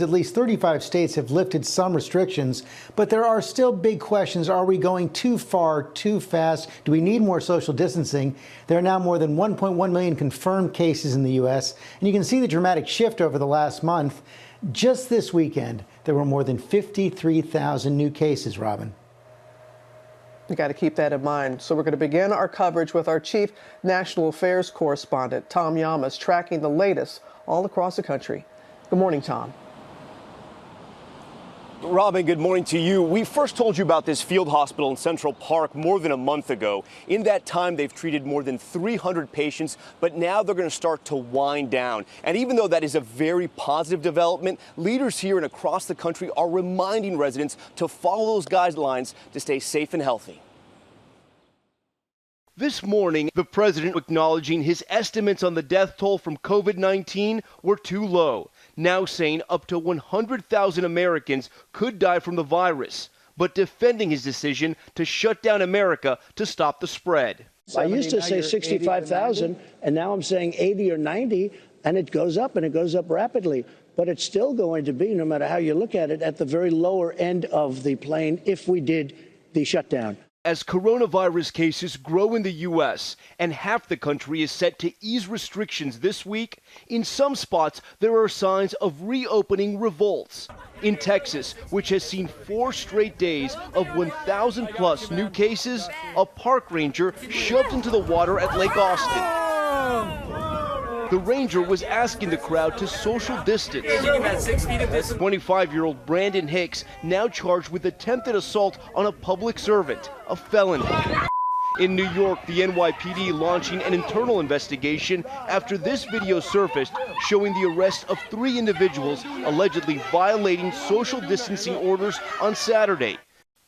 At least 35 states have lifted some restrictions, but there are still big questions. Are we going too far, too fast? Do we need more social distancing? There are now more than 1.1 million confirmed cases in the U.S., and you can see the dramatic shift over the last month. Just this weekend, there were more than 53,000 new cases, Robin. You got to keep that in mind. So we're going to begin our coverage with our chief national affairs correspondent, Tom Llamas, tracking the latest all across the country. Good morning, Tom. Robin, good morning to you. We first told you about this field hospital in Central Park more than a month ago. In that time, they've treated more than 300 patients, but now they're going to start to wind down. And even though that is a very positive development, leaders here and across the country are reminding residents to follow those guidelines to stay safe and healthy. This morning, the president acknowledging his estimates on the death toll from COVID-19 were too low, now saying up to 100,000 Americans could die from the virus, but defending his decision to shut down America to stop the spread. I used to say 65,000, and now I'm saying 80 or 90, and it goes up, and it goes up rapidly. But it's still going to be, no matter how you look at it, at the very lower end of the plane if we did the shutdown. As coronavirus cases grow in the U.S. and half the country is set to ease restrictions this week, in some spots there are signs of reopening revolts. In Texas, which has seen 4 straight days of 1,000 plus new cases, a park ranger shoved into the water at Lake Austin. The ranger was asking the crowd to social distance. 25-year-old Brandon Hicks now charged with attempted assault on a public servant, a felony. In New York, the NYPD launching an internal investigation after this video surfaced showing the arrest of 3 individuals allegedly violating social distancing orders on Saturday.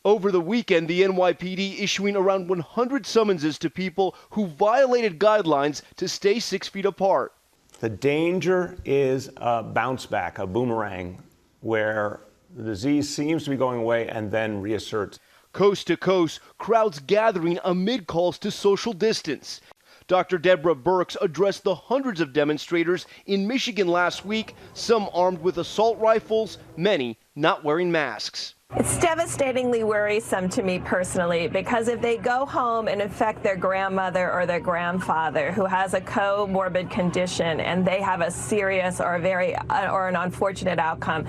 Over the weekend, the NYPD issuing around 100 summonses to people who violated guidelines to stay 6 feet apart. The danger is a bounce back, a boomerang, where the disease seems to be going away and then reasserts. Coast to coast, crowds gathering amid calls to social distance. Dr. Deborah Birx addressed the hundreds of demonstrators in Michigan last week, some armed with assault rifles, many not wearing masks. It's devastatingly worrisome to me personally, because if they go home and infect their grandmother or their grandfather who has a comorbid condition and they have a serious or an unfortunate outcome,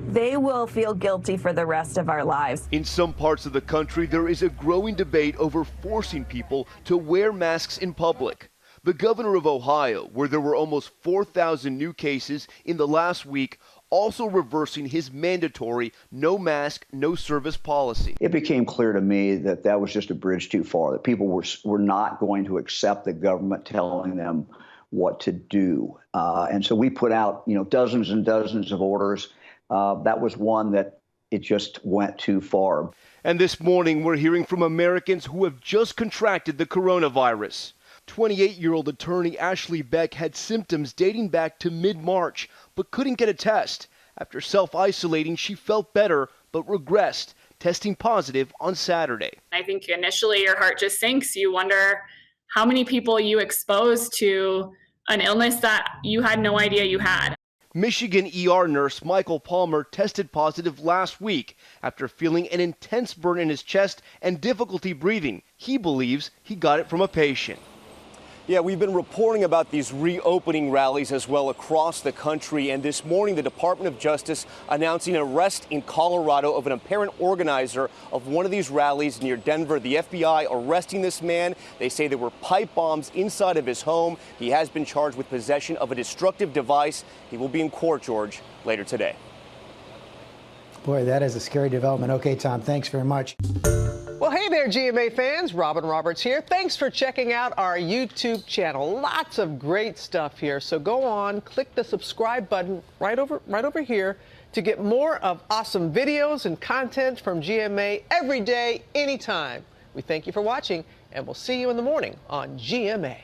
they will feel guilty for the rest of our lives. In some parts of the country, there is a growing debate over forcing people to wear masks in public. The governor of Ohio, where there were almost 4,000 new cases in the last week, also reversing his mandatory no mask, no service policy. It became clear to me that that was just a bridge too far, that people were not going to accept the government telling them what to do. And so we put out, dozens and dozens of orders. That was one that it just went too far. And this morning, we're hearing from Americans who have just contracted the coronavirus. 28-year-old attorney Ashley Beck had symptoms dating back to mid-March, but couldn't get a test. After self-isolating, she felt better, but regressed, testing positive on Saturday. I think initially your heart just sinks. You wonder how many people you exposed to an illness that you had no idea you had. Michigan ER nurse Michael Palmer tested positive last week after feeling an intense burn in his chest and difficulty breathing. He believes he got it from a patient. Yeah, we've been reporting about these reopening rallies as well across the country. And this morning, the Department of Justice announcing an arrest in Colorado of an apparent organizer of one of these rallies near Denver. The FBI arresting this man. They say there were pipe bombs inside of his home. He has been charged with possession of a destructive device. He will be in court, George, later today. Boy, that is a scary development. Okay, Tom, thanks very much. Well, hey there, GMA fans. Robin Roberts here. Thanks for checking out our YouTube channel. Lots of great stuff here. So go on, click the subscribe button right over here to get more of awesome videos and content from GMA every day, anytime. We thank you for watching, and we'll see you in the morning on GMA.